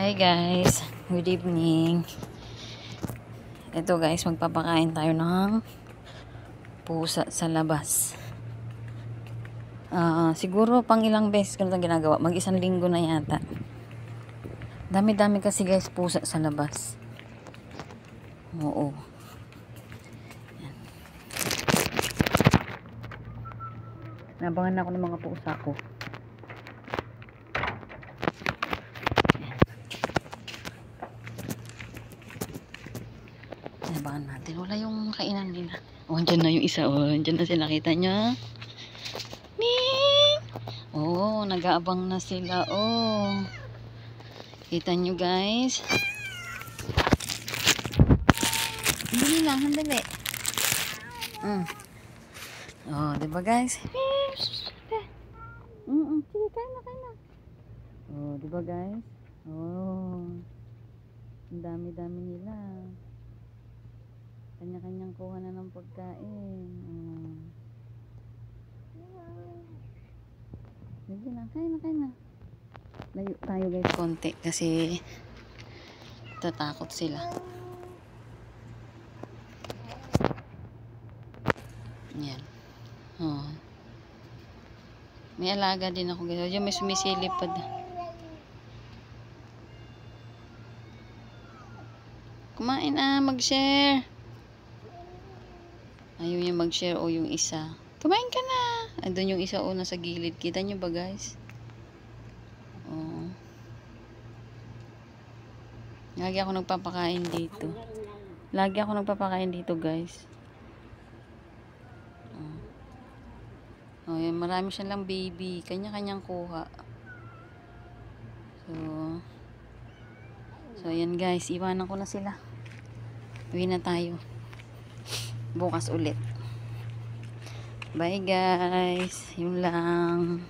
Hi guys, good evening. Ito guys, magpapakain tayo ng pusa sa labas. Siguro pang ilang beses ko na ito ginagawa. Mag-isang linggo na yata. Dami-dami kasi guys pusa sa labas. Oo. Yan. Nabangan ako ng mga pusa ko. Nabangan natin. Wala yung kainan nila. Oh, andyan na yung isa. Oh, andyan na sila. Kita nyo? Oh, nag-aabang na sila. Oh. Kita nyo guys. Handali lang, handali. Oh, diba guys? Sige, kain na. Oh, diba guys? Oh. Ang dami-dami nila. Kanya-kanyang kuha na ng pagkain. Sige na, kain na. Layo tayo guys konti kasi tatakot sila. Yan. Oh. May alaga din ako guys. Diyan may sumisilip pa. Kumain na, mag-share. Ayaw niya mag-share o yung isa. Kumain ka na. Andun yung isa o nasa gilid. Kita nyo ba guys? Oh. Lagi ako nagpapakain dito guys. Oh, yan, marami siya lang baby. Kanya-kanyang kuha. So yan guys, iwanan ko na sila. Uwi na tayo. Bukas ulit. Bye guys. Yun lang.